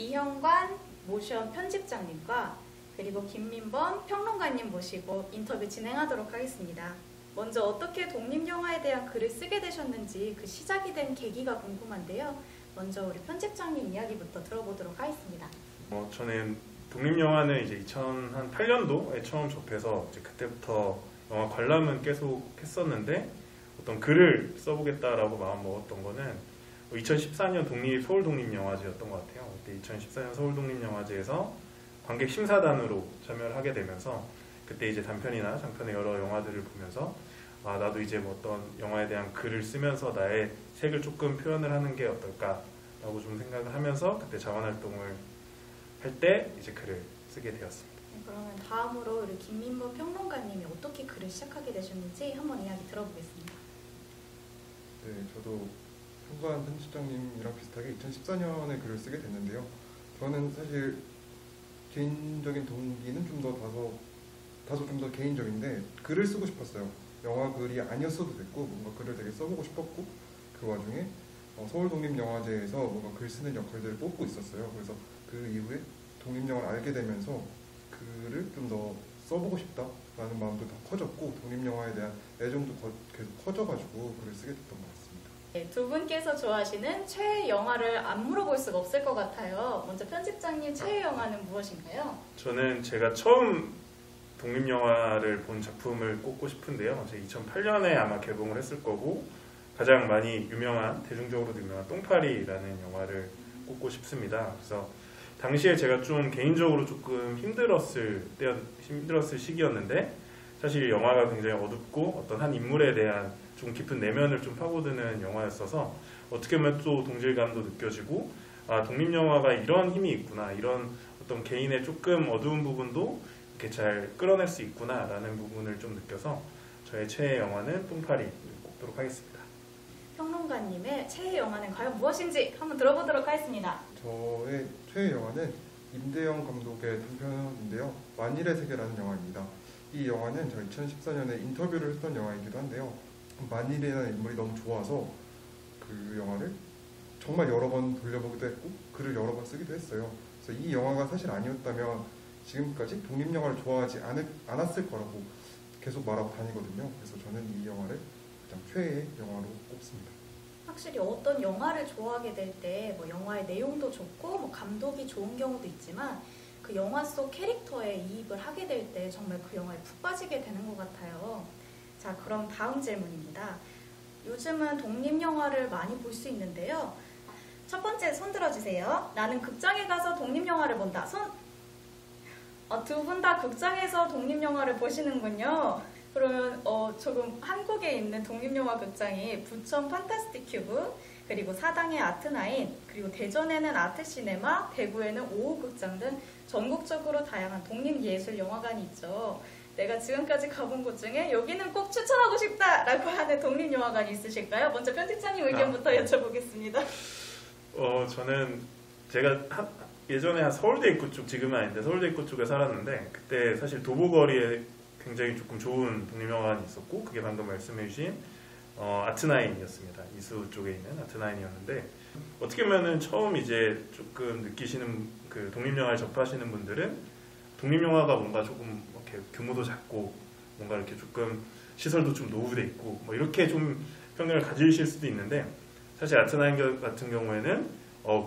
이형관 모션 편집장님과 그리고 김민범 평론가님 모시고 인터뷰 진행하도록 하겠습니다. 먼저 어떻게 독립영화에 대한 글을 쓰게 되셨는지 그 시작이 된 계기가 궁금한데요. 먼저 우리 편집장님 이야기부터 들어보도록 하겠습니다. 저는 독립영화는 이제 2008년도에 처음 접해서 이제 그때부터 영화 관람은 계속 했었는데 어떤 글을 써보겠다라고 마음 먹었던 거는 2014년 서울 독립영화제였던 것 같아요. 그때 2014년 서울 독립영화제에서 관객 심사단으로 참여를 하게 되면서 그때 이제 단편이나 장편의 여러 영화들을 보면서 나도 이제 뭐 어떤 영화에 대한 글을 쓰면서 나의 색을 조금 표현을 하는 게 어떨까라고 좀 생각을 하면서 그때 자원활동을 할 때 이제 글을 쓰게 되었습니다. 네, 그러면 다음으로 우리 김민범 평론가님이 어떻게 글을 시작하게 되셨는지 한번 이야기 들어보겠습니다. 네, 저도 현관 편집장님이랑 비슷하게 2014년에 글을 쓰게 됐는데요. 저는 사실 개인적인 동기는 좀 다소 좀 더 개인적인데 글을 쓰고 싶었어요. 영화 글이 아니었어도 됐고 뭔가 글을 되게 써보고 싶었고 그 와중에 서울 독립영화제에서 뭔가 글 쓰는 역할들을 뽑고 있었어요. 그래서 그 이후에 독립영화를 알게 되면서 글을 좀 더 써보고 싶다라는 마음도 더 커졌고 독립영화에 대한 애정도 계속 커져가지고 글을 쓰게 됐던 것 같습니다. 네, 두 분께서 좋아하시는 최애 영화를 안 물어볼 수가 없을 것 같아요. 먼저 편집장님 최애 영화는 무엇인가요? 저는 제가 처음 독립영화를 본 작품을 꼽고 싶은데요. 2008년에 아마 개봉을 했을 거고 가장 많이 유명한, 대중적으로도 유명한 똥파리라는 영화를 꼽고 싶습니다. 그래서 당시에 제가 좀 개인적으로 조금 힘들었을 시기였는데 사실 영화가 굉장히 어둡고 어떤 한 인물에 대한 좀 깊은 내면을 좀 파고드는 영화였어서 어떻게 보면 또 동질감도 느껴지고 독립영화가 이런 힘이 있구나, 이런 어떤 개인의 조금 어두운 부분도 이렇게 잘 끌어낼 수 있구나 라는 부분을 좀 느껴서 저의 최애 영화는 똥파리를 꼽도록 하겠습니다. 평론가님의 최애 영화는 과연 무엇인지 한번 들어보도록 하겠습니다. 저의 최애 영화는 임대영 감독의 단편인데요. 만일의 세계라는 영화입니다. 이 영화는 제가 2014년에 인터뷰를 했던 영화이기도 한데요. 만일이라는 인물이 너무 좋아서 그 영화를 정말 여러 번 돌려보기도 했고 글을 여러 번 쓰기도 했어요. 그래서 이 영화가 사실 아니었다면 지금까지 독립영화를 좋아하지 않았을 거라고 계속 말하고 다니거든요. 그래서 저는 이 영화를 가장 최애의 영화로 꼽습니다. 확실히 어떤 영화를 좋아하게 될 때 뭐 영화의 내용도 좋고 뭐 감독이 좋은 경우도 있지만 그 영화 속 캐릭터에 이입을 하게 될 때 정말 그 영화에 푹 빠지게 되는 것 같아요. 자, 그럼 다음 질문입니다. 요즘은 독립영화를 많이 볼 수 있는데요. 첫 번째 손 들어주세요. 나는 극장에 가서 독립영화를 본다. 두 분 다 극장에서 독립영화를 보시는군요. 그러면 조금 한국에 있는 독립영화 극장이 부천 판타스틱 큐브, 그리고 사당의 아트나인, 그리고 대전에는 아트시네마, 대구에는 오호극장 등 전국적으로 다양한 독립예술영화관이 있죠. 내가 지금까지 가본 곳 중에 여기는 꼭 추천하고 싶다라고 하는 독립영화관이 있으실까요? 먼저 편집장님 의견부터 여쭤보겠습니다. 저는 제가 예전에 서울대 입구 쪽, 지금은 아닌데 서울대 입구 쪽에 살았는데 그때 사실 도보거리에 굉장히 조금 좋은 독립영화관이 있었고 그게 방금 말씀해주신 아트나인이었습니다. 이수 쪽에 있는 아트나인이었는데 어떻게 보면은 처음 이제 조금 느끼시는 그 독립영화를 접하시는 분들은 독립영화가 뭔가 조금 이렇게 규모도 작고 뭔가 이렇게 조금 시설도 좀 노후돼 있고 뭐 이렇게 좀 편견을 가지실 수도 있는데 사실 아트나인 같은 경우에는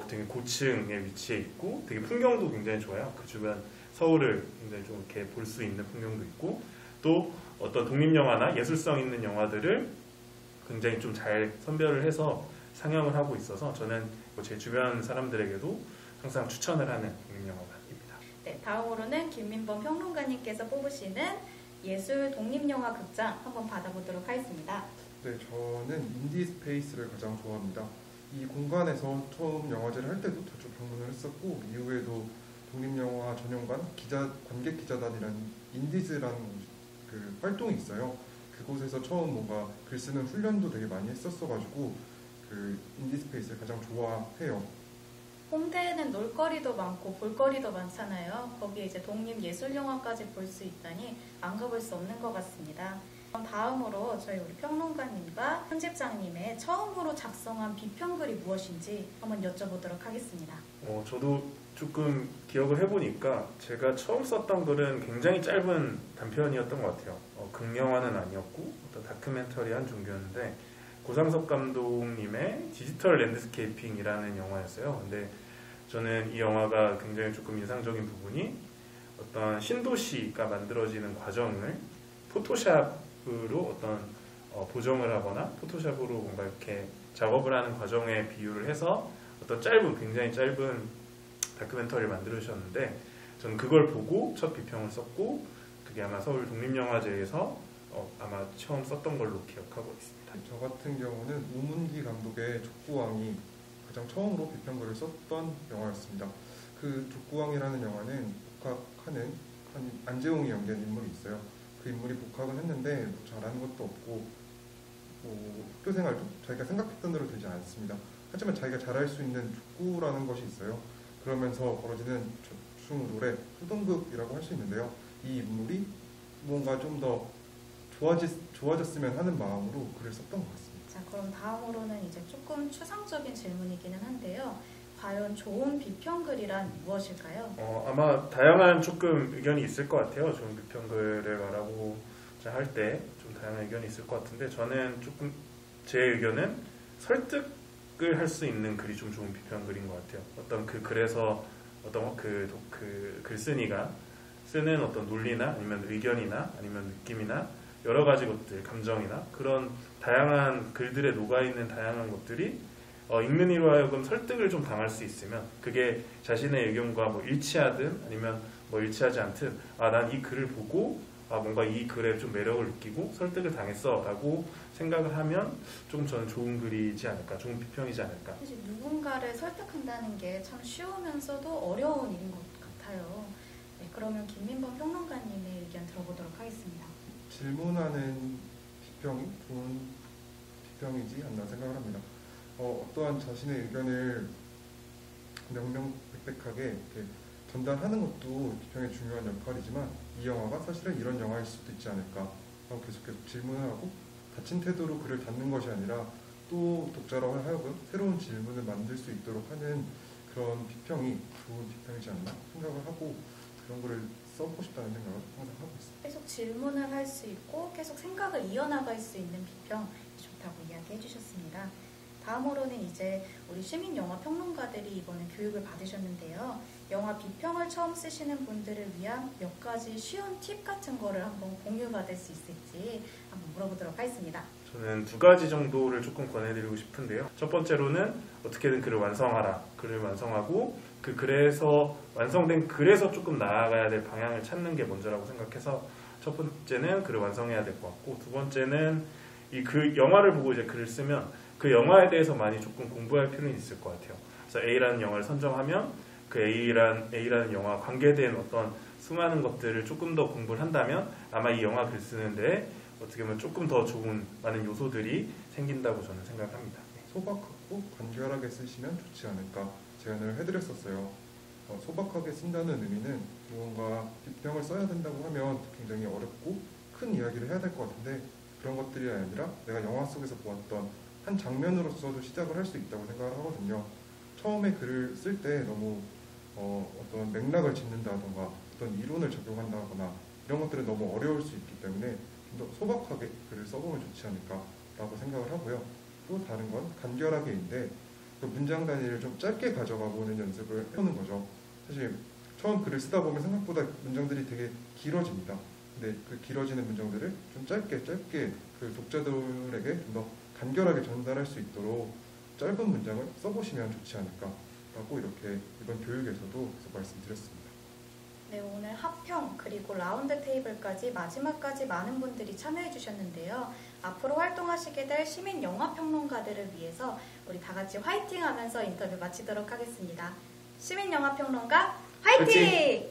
되게 고층에 위치해 있고 되게 풍경도 굉장히 좋아요. 그 주변 서울을 굉장히 좀 이렇게 볼 수 있는 풍경도 있고 또 어떤 독립영화나 예술성 있는 영화들을 굉장히 좀 잘 선별을 해서 상영을 하고 있어서 저는 제 주변 사람들에게도 항상 추천을 하는 독립영화관입니다. 네, 다음으로는 김민범 평론가님께서 뽑으시는 예술 독립영화 극장 한번 받아보도록 하겠습니다. 네, 저는 인디스페이스를 가장 좋아합니다. 이 공간에서 처음 영화제를 할 때도 자주 방문을 했었고 이후에도 독립영화 전용관 관객 기자단이라는 인디즈라는 그 활동이 있어요. 그곳에서 처음 뭔가 글 쓰는 훈련도 되게 많이 했었어가지고 그 인디스페이스를 가장 좋아해요. 홍대에는 놀거리도 많고 볼거리도 많잖아요. 거기에 이제 독립예술영화까지 볼 수 있다니 안 가볼 수 없는 것 같습니다. 그럼 다음으로 저희 우리 평론가님과 편집장님의 처음으로 작성한 비평글이 무엇인지 한번 여쭤보도록 하겠습니다. 저도 조금 기억을 해보니까 제가 처음 썼던 글은 굉장히 짧은 단편이었던 것 같아요. 극영화는 아니었고 어떤 다큐멘터리한 종교였는데 고상석 감독님의 디지털 랜드스케이핑이라는 영화였어요. 근데 저는 이 영화가 굉장히 조금 인상적인 부분이 어떤 신도시가 만들어지는 과정을 포토샵으로 어떤 보정을 하거나 포토샵으로 뭔가 이렇게 작업을 하는 과정에 비유를 해서 어떤 굉장히 짧은 다큐멘터리를 만들으셨는데 저는 그걸 보고 첫 비평을 썼고 그게 아마 서울 독립영화제에서 아마 처음 썼던 걸로 기억하고 있습니다. 저 같은 경우는 우문기 감독의 족구왕이 가장 처음으로 비평글을 썼던 영화였습니다. 그 족구왕이라는 영화는 복학하는 안재홍이 연기한 인물이 있어요. 그 인물이 복학은 했는데 잘하는 것도 없고 학교 생활도 자기가 생각했던 대로 되지 않습니다. 하지만 자기가 잘할 수 있는 족구라는 것이 있어요. 그러면서 벌어지는 중노래 후동극이라고 할 수 있는데요. 이 인물이 뭔가 좀 더 좋아졌으면 하는 마음으로 글을 썼던 것 같습니다. 자, 그럼 다음으로는 이제 조금 추상적인 질문이기는 한데요. 과연 좋은 비평글이란 무엇일까요? 아마 다양한 조금 의견이 있을 것 같아요. 좋은 비평글을 말하고자 할 때 좀 다양한 의견이 있을 것 같은데 저는 조금 제 의견은 설득을 할 수 있는 글이 좀 좋은 비평글인 것 같아요. 어떤 그 글에서 어떤 그 글쓴이가 쓰는 어떤 논리나 아니면 의견이나 아니면 느낌이나 여러 가지 것들, 감정이나 그런 다양한 글들에 녹아있는 다양한 것들이 읽는 이로 하여금 설득을 좀 당할 수 있으면 그게 자신의 의견과 뭐 일치하든 아니면 뭐 일치하지 않든 난 이 글을 보고 뭔가 이 글에 좀 매력을 느끼고 설득을 당했어 라고 생각을 하면 좀 저는 좋은 글이지 않을까, 좋은 비평이지 않을까. 사실 누군가를 설득한다는 게 참 쉬우면서도 어려운 일인 것 같아요. 네, 그러면 김민범 평론가님의 의견 들어보도록 하겠습니다. 질문하는 비평이 좋은 비평이지 않나 생각을 합니다. 어떠한 자신의 의견을 명명백백하게 이렇게 전달하는 것도 비평의 중요한 역할이지만 이 영화가 사실은 이런 영화일 수도 있지 않을까 하고 계속 질문을 하고 닫힌 태도로 글을 닫는 것이 아니라 또 독자로 하여금 새로운 질문을 만들 수 있도록 하는 그런 비평이 좋은 비평이지 않나 생각을 하고 그런 거를 써보고 싶다는 생각을 항상 하고 있습니다. 계속 질문을 할 수 있고 계속 생각을 이어나갈 수 있는 비평 좋다고 이야기해 주셨습니다. 다음으로는 이제 우리 시민 영화 평론가들이 이번에 교육을 받으셨는데요. 영화 비평을 처음 쓰시는 분들을 위한 몇 가지 쉬운 팁 같은 거를 한번 공유받을 수 있을지 한번 물어보도록 하겠습니다. 저는 두 가지 정도를 조금 권해드리고 싶은데요. 첫 번째로는 어떻게든 글을 완성하라. 글을 완성하고 그 글에서 완성된 글에서 조금 나아가야 될 방향을 찾는 게 먼저라고 생각해서 첫 번째는 글을 완성해야 될 것 같고 두 번째는 그 영화를 보고 이제 글을 쓰면 그 영화에 대해서 많이 조금 공부할 필요는 있을 것 같아요. 그래서 A라는 영화를 선정하면 그 A라는 영화와 관계된 어떤 수많은 것들을 조금 더 공부를 한다면 아마 이 영화 글 쓰는데 어떻게 보면 조금 더 좋은 많은 요소들이 생긴다고 저는 생각합니다. 소박하고 간결하게 쓰시면 좋지 않을까 제안을 해드렸었어요. 소박하게 쓴다는 의미는 무언가 비평을 써야 된다고 하면 굉장히 어렵고 큰 이야기를 해야 될 것 같은데 그런 것들이 아니라 내가 영화 속에서 보았던 한 장면으로서도 시작을 할 수 있다고 생각을 하거든요. 처음에 글을 쓸 때 너무 어떤 맥락을 짚는다던가 어떤 이론을 적용한다거나 이런 것들은 너무 어려울 수 있기 때문에 좀 더 소박하게 글을 써보면 좋지 않을까라고 생각을 하고요. 또 다른 건 간결하게인데 그 문장 단위를 좀 짧게 가져가 보는 연습을 해보는 거죠. 사실 처음 글을 쓰다 보면 생각보다 문장들이 되게 길어집니다. 근데 그 길어지는 문장들을 좀 짧게 그 독자들에게 좀 더 간결하게 전달할 수 있도록 짧은 문장을 써보시면 좋지 않을까라고 이렇게 이번 교육에서도 계속 말씀드렸습니다. 네, 오늘 합평 그리고 라운드 테이블까지 마지막까지 많은 분들이 참여해 주셨는데요. 앞으로 활동하시게 될 시민 영화 평론가들을 위해서 우리 다 같이 화이팅 하면서 인터뷰 마치도록 하겠습니다. 시민 영화 평론가 화이팅!